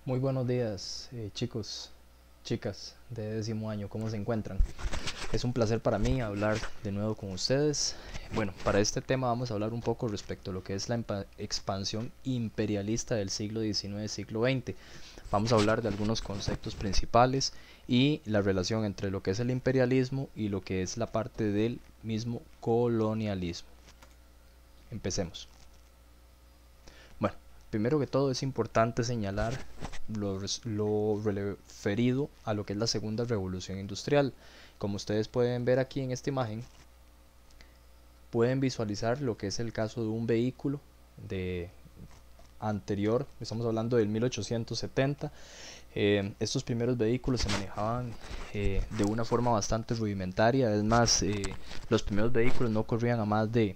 Muy buenos días, chicos, chicas de décimo año, ¿cómo se encuentran? Es un placer para mí hablar de nuevo con ustedes. Bueno, para este tema vamos a hablar un poco respecto a lo que es la expansión imperialista del siglo XIX, siglo XX. Vamos a hablar de algunos conceptos principales y la relación entre lo que es el imperialismo y lo que es la parte del mismo colonialismo. Empecemos. Bueno, primero que todo es importante señalar lo referido a lo que es la segunda revolución industrial. Como ustedes pueden ver aquí en esta imagen, pueden visualizar lo que es el caso de un vehículo de anterior, estamos hablando del 1870. Estos primeros vehículos se manejaban de una forma bastante rudimentaria, es más, los primeros vehículos no corrían a más de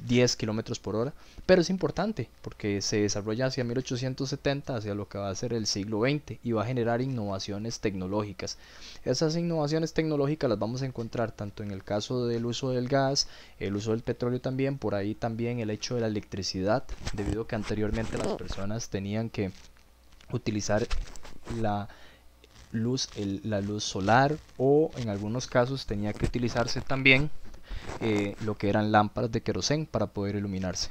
10 kilómetros por hora, pero es importante porque se desarrolla hacia 1870, hacia lo que va a ser el siglo XX y va a generar innovaciones tecnológicas. Esas innovaciones tecnológicas las vamos a encontrar tanto en el caso del uso del gas, el uso del petróleo también, por ahí también el hecho de la electricidad, debido a que anteriormente las personas tenían que utilizar la la luz solar o en algunos casos tenía que utilizarse también lo que eran lámparas de querosén para poder iluminarse.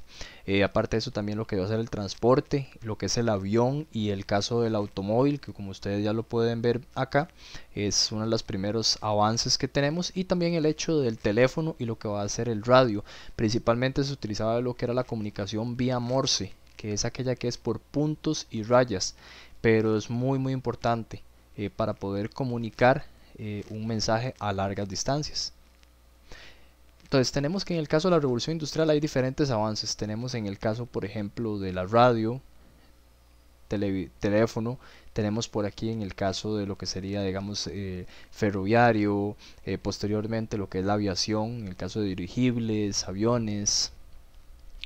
Aparte de eso también lo que va a ser el transporte, lo que es el avión y el caso del automóvil, que como ustedes ya lo pueden ver acá, es uno de los primeros avances que tenemos, y también el hecho del teléfono y lo que va a ser el radio. Principalmente se utilizaba lo que era la comunicación vía Morse, que es aquella que es por puntos y rayas, pero es muy importante para poder comunicar un mensaje a largas distancias. Entonces tenemos que en el caso de la revolución industrial hay diferentes avances. Tenemos en el caso, por ejemplo, de la radio, teléfono. Tenemos por aquí en el caso de lo que sería, digamos, ferroviario. Posteriormente lo que es la aviación, en el caso de dirigibles, aviones,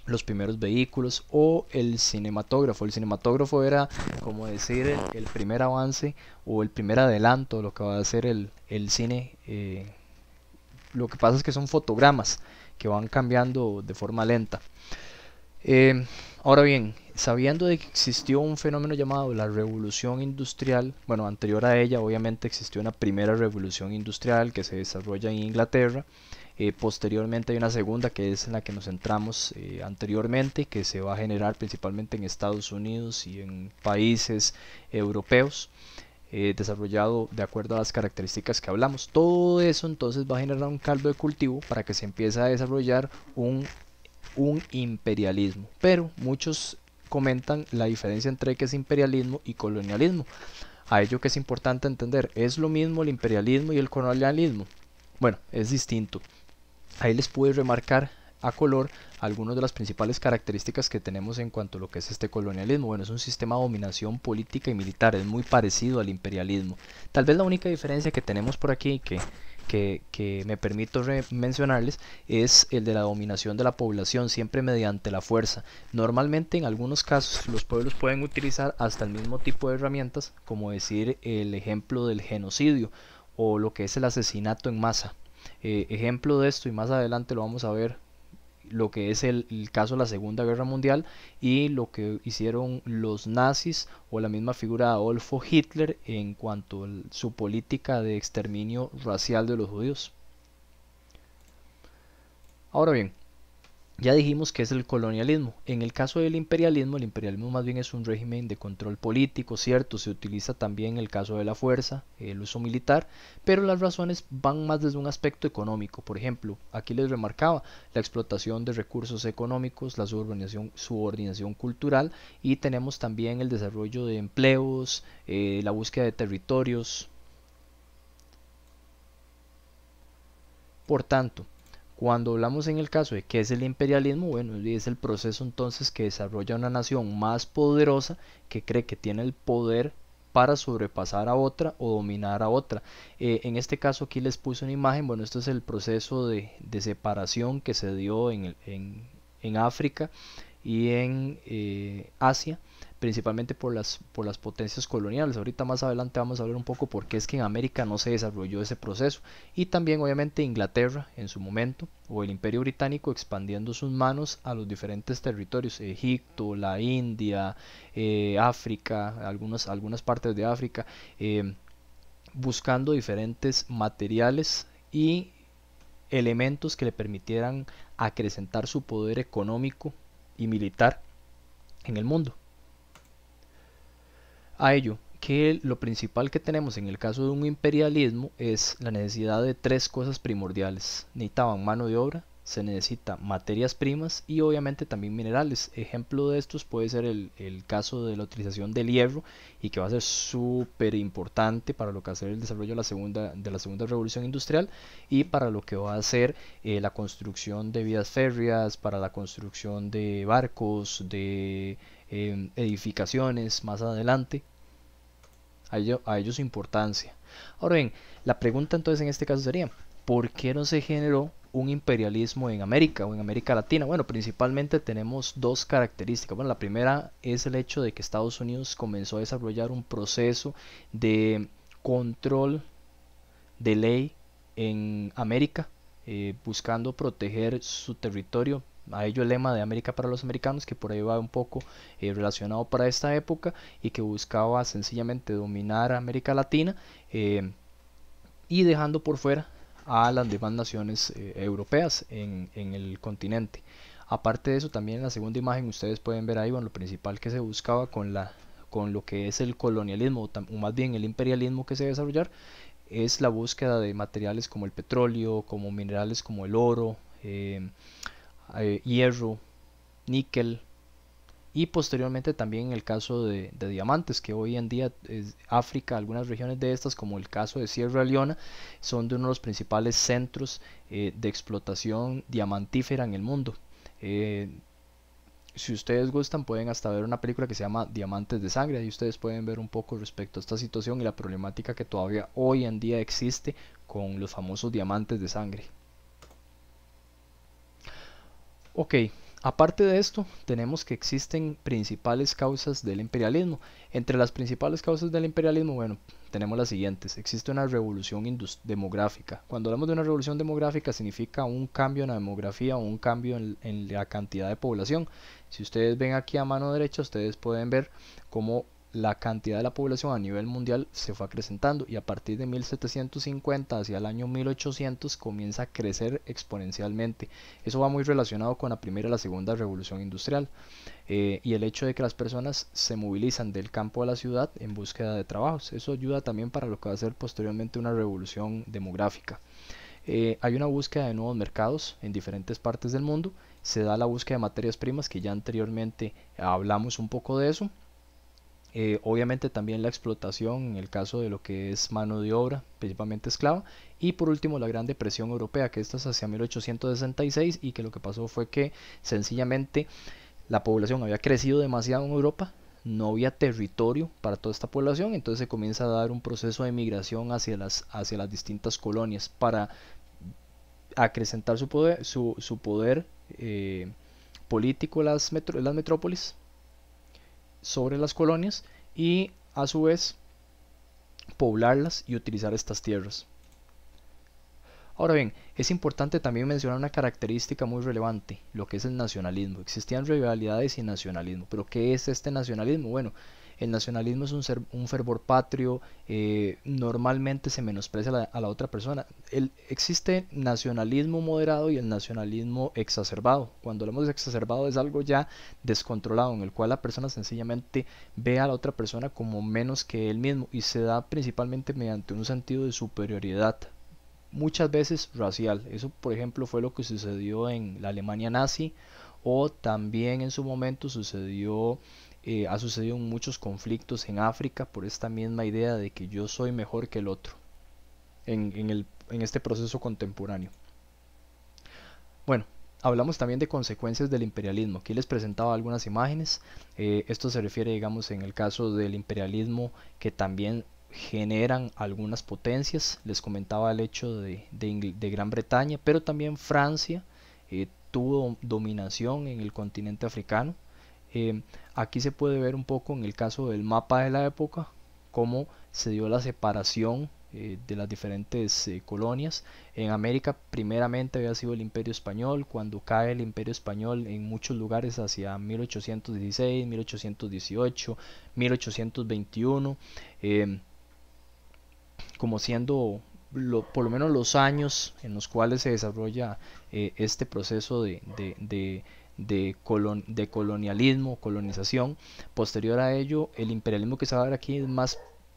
los primeros vehículos o el cinematógrafo. El cinematógrafo era, como decir, el primer avance o el primer adelanto de lo que va a ser el cine. Lo que pasa es que son fotogramas que van cambiando de forma lenta. Eh, Ahora bien, sabiendo de que existió un fenómeno llamado la revolución industrial, bueno, anterior a ella obviamente existió una primera revolución industrial que se desarrolla en Inglaterra. Posteriormente hay una segunda que es en la que nos centramos anteriormente, que se va a generar principalmente en Estados Unidos y en países europeos, desarrollado de acuerdo a las características que hablamos. Todo eso entonces va a generar un caldo de cultivo para que se empiece a desarrollar un imperialismo. Pero muchos comentan la diferencia entre qué es imperialismo y colonialismo. A ello que es importante entender, ¿es lo mismo el imperialismo y el colonialismo? Bueno, es distinto. Ahí les pude remarcar a color algunas de las principales características que tenemos en cuanto a lo que es este colonialismo. Bueno, es un sistema de dominación política y militar, es muy parecido al imperialismo. Tal vez la única diferencia que tenemos por aquí que me permito mencionarles es el de la dominación de la población, siempre mediante la fuerza. Normalmente en algunos casos los pueblos pueden utilizar hasta el mismo tipo de herramientas, como decir el ejemplo del genocidio o lo que es el asesinato en masa. Ejemplo de esto, y más adelante lo vamos a ver, lo que es el caso de la Segunda Guerra Mundial y lo que hicieron los nazis o la misma figura de Adolfo Hitler en cuanto a su política de exterminio racial de los judíos. Ahora bien, ya dijimos que es el colonialismo. En el caso del imperialismo, el imperialismo más bien es un régimen de control político, cierto, se utiliza también el caso de la fuerza, el uso militar, pero las razones van más desde un aspecto económico. Por ejemplo, aquí les remarcaba la explotación de recursos económicos, la subordinación cultural, y tenemos también el desarrollo de empleos, la búsqueda de territorios. Por tanto, cuando hablamos en el caso de qué es el imperialismo, bueno, es el proceso entonces que desarrolla una nación más poderosa que cree que tiene el poder para sobrepasar a otra o dominar a otra. En este caso aquí les puse una imagen, bueno, esto es el proceso de separación que se dio en África y en Asia, principalmente por las potencias coloniales. Ahorita más adelante vamos a hablar un poco por qué es que en América no se desarrolló ese proceso. Y también obviamente Inglaterra en su momento, o el Imperio Británico expandiendo sus manos a los diferentes territorios, Egipto, la India, África, algunas partes de África, buscando diferentes materiales y elementos que le permitieran acrecentar su poder económico y militar en el mundo. A ello, que lo principal que tenemos en el caso de un imperialismo es la necesidad de tres cosas primordiales. Necesitaban mano de obra, se necesita materias primas y obviamente también minerales. Ejemplo de estos puede ser el caso de la utilización del hierro, y que va a ser súper importante para lo que va a ser el desarrollo de la segunda revolución industrial, y para lo que va a ser la construcción de vías férreas, para la construcción de barcos, de edificaciones más adelante. A ello su importancia. Ahora bien, la pregunta entonces en este caso sería, ¿por qué no se generó un imperialismo en América o en América Latina? Bueno, principalmente tenemos dos características. Bueno, la primera es el hecho de que Estados Unidos comenzó a desarrollar un proceso de control de ley en América, buscando proteger su territorio. A ello el lema de América para los americanos, que por ahí va un poco relacionado para esta época, y que buscaba sencillamente dominar a América Latina, y dejando por fuera a las demás naciones europeas en el continente. Aparte de eso, también en la segunda imagen ustedes pueden ver ahí, bueno, lo principal que se buscaba con lo que es el colonialismo, o más bien el imperialismo que se desarrollar, es la búsqueda de materiales como el petróleo, como minerales como el oro, hierro, níquel, y posteriormente también en el caso de diamantes, que hoy en día África, algunas regiones de estas, como el caso de Sierra Leona, son de uno de los principales centros de explotación diamantífera en el mundo. Si ustedes gustan, pueden hasta ver una película que se llama Diamantes de Sangre, y ustedes pueden ver un poco respecto a esta situación y la problemática que todavía hoy en día existe con los famosos diamantes de sangre. Ok, aparte de esto, tenemos que existen principales causas del imperialismo. Entre las principales causas del imperialismo, bueno, tenemos las siguientes. Existe una revolución demográfica. Cuando hablamos de una revolución demográfica, significa un cambio en la demografía o un cambio en la cantidad de población. Si ustedes ven aquí a mano derecha, ustedes pueden ver cómo la cantidad de la población a nivel mundial se fue acrecentando, y a partir de 1750 hacia el año 1800 comienza a crecer exponencialmente. Eso va muy relacionado con la primera y la segunda revolución industrial, y el hecho de que las personas se movilizan del campo a la ciudad en búsqueda de trabajos. Eso ayuda también para lo que va a ser posteriormente una revolución demográfica. Hay una búsqueda de nuevos mercados en diferentes partes del mundo. Se da la búsqueda de materias primas, que ya anteriormente hablamos un poco de eso. Obviamente también la explotación en el caso de lo que es mano de obra, principalmente esclava. Y por último la Gran Depresión Europea, que esta es hacia 1866, y que lo que pasó fue que sencillamente la población había crecido demasiado en Europa, no había territorio para toda esta población, entonces se comienza a dar un proceso de migración hacia las distintas colonias para acrecentar su poder político, las metrópolis sobre las colonias, y a su vez poblarlas y utilizar estas tierras. Ahora bien, es importante también mencionar una característica muy relevante, lo que es el nacionalismo. Existían rivalidades y nacionalismo, pero ¿qué es este nacionalismo? Bueno, el nacionalismo es un fervor patrio, normalmente se menosprecia a la otra persona. Existe nacionalismo moderado y el nacionalismo exacerbado. Cuando hablamos de exacerbado es algo ya descontrolado, en el cual la persona sencillamente ve a la otra persona como menos que él mismo, y se da principalmente mediante un sentido de superioridad, muchas veces racial. Eso, por ejemplo, fue lo que sucedió en la Alemania nazi, o también en su momento ha sucedido en muchos conflictos en África, por esta misma idea de que yo soy mejor que el otro en este proceso contemporáneo. Bueno, hablamos también de consecuencias del imperialismo. Aquí les presentaba algunas imágenes. Esto se refiere, digamos, en el caso del imperialismo, que también generan algunas potencias. Les comentaba el hecho de Gran Bretaña, pero también Francia tuvo dominación en el continente africano. Aquí se puede ver un poco en el caso del mapa de la época cómo se dio la separación de las diferentes colonias. En América primeramente había sido el Imperio Español. Cuando cae el Imperio Español en muchos lugares hacia 1816, 1818, 1821, como siendo por lo menos los años en los cuales se desarrolla este proceso de colonialismo, colonización. Posterior a ello, el imperialismo que se va a ver aquí es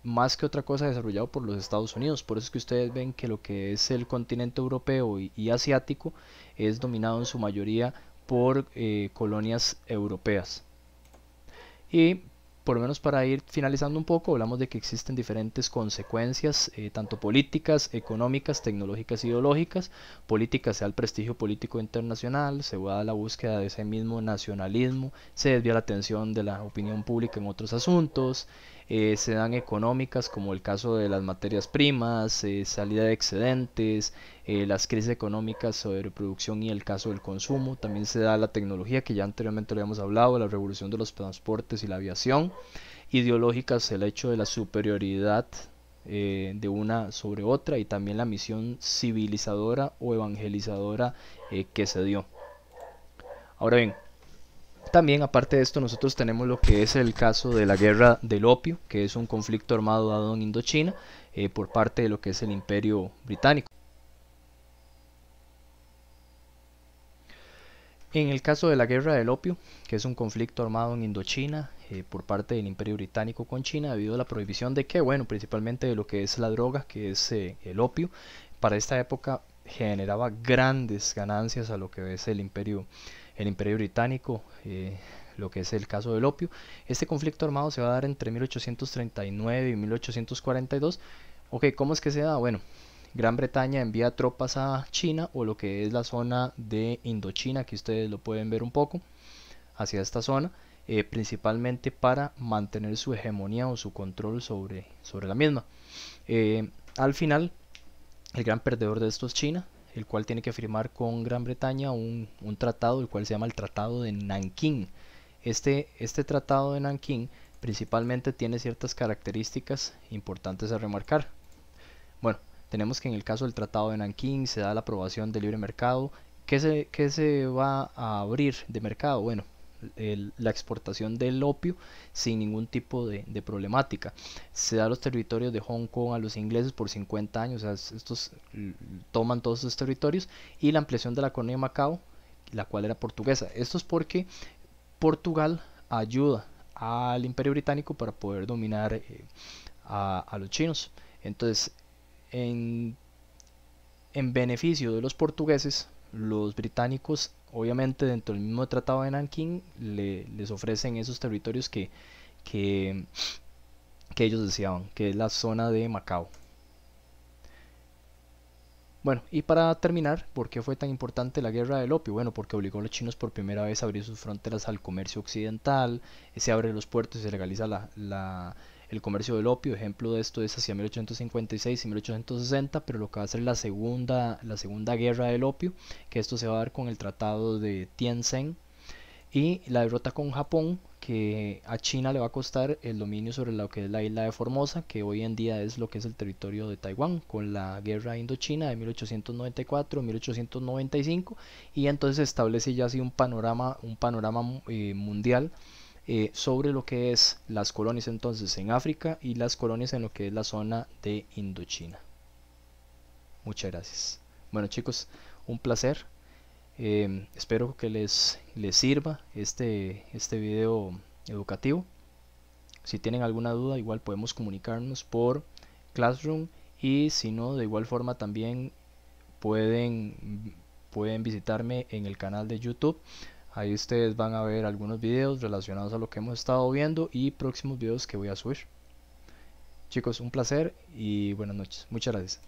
más que otra cosa desarrollado por los Estados Unidos. Por eso es que ustedes ven que lo que es el continente europeo y asiático es dominado en su mayoría por colonias europeas. Y por lo menos para ir finalizando un poco, hablamos de que existen diferentes consecuencias, tanto políticas, económicas, tecnológicas, ideológicas. Políticas, sea el prestigio político internacional, se va a la búsqueda de ese mismo nacionalismo, se desvía la atención de la opinión pública en otros asuntos. Se dan económicas, como el caso de las materias primas, salida de excedentes, las crisis económicas, sobreproducción y el caso del consumo. También se da la tecnología, que ya anteriormente lo habíamos hablado, la revolución de los transportes y la aviación. Ideológicas, el hecho de la superioridad de una sobre otra, y también la misión civilizadora o evangelizadora que se dio. Ahora bien, también aparte de esto nosotros tenemos lo que es el caso de la guerra del opio, que es un conflicto armado dado en Indochina por parte de lo que es el Imperio Británico. En el caso de la guerra del opio, que es un conflicto armado en Indochina por parte del Imperio Británico con China, debido a la prohibición de que, bueno, principalmente de lo que es la droga, que es el opio, para esta época generaba grandes ganancias a lo que es el Imperio Británico, lo que es el caso del opio. Este conflicto armado se va a dar entre 1839 y 1842. Ok, ¿cómo es que se da? Bueno, Gran Bretaña envía tropas a China, o lo que es la zona de Indochina, que ustedes lo pueden ver un poco, hacia esta zona, principalmente para mantener su hegemonía o su control sobre la misma. Al final, el gran perdedor de esto es China, el cual tiene que firmar con Gran Bretaña un tratado, el cual se llama el Tratado de Nankín. Este tratado de Nankín principalmente tiene ciertas características importantes a remarcar. Bueno, tenemos que en el caso del Tratado de Nankín se da la aprobación del libre mercado. ¿Qué se va a abrir de mercado? Bueno, la exportación del opio sin ningún tipo de problemática. Se da los territorios de Hong Kong a los ingleses por 50 años, o sea, estos toman todos estos territorios, y la ampliación de la colonia de Macao, la cual era portuguesa. Esto es porque Portugal ayuda al Imperio Británico para poder dominar a los chinos. Entonces, en beneficio de los portugueses, los británicos, obviamente dentro del mismo tratado de Nankín, les ofrecen esos territorios que ellos deseaban, que es la zona de Macao. Bueno, y para terminar, ¿por qué fue tan importante la guerra del opio? Bueno, porque obligó a los chinos por primera vez a abrir sus fronteras al comercio occidental, se abren los puertos y se legaliza el comercio del opio. Ejemplo de esto es hacia 1856 y 1860, pero lo que va a ser la segunda guerra del opio, que esto se va a dar con el tratado de Tientsin, y la derrota con Japón, que a China le va a costar el dominio sobre lo que es la isla de Formosa, que hoy en día es lo que es el territorio de Taiwán, con la guerra indochina de 1894-1895, y entonces se establece ya así un panorama mundial sobre lo que es las colonias entonces en África y las colonias en lo que es la zona de Indochina. Muchas gracias. Bueno, chicos, un placer. Espero que les sirva este video educativo. Si tienen alguna duda, igual podemos comunicarnos por Classroom, y si no, de igual forma también pueden visitarme en el canal de YouTube. Ahí ustedes van a ver algunos videos relacionados a lo que hemos estado viendo y próximos videos que voy a subir. Chicos, un placer y buenas noches. Muchas gracias.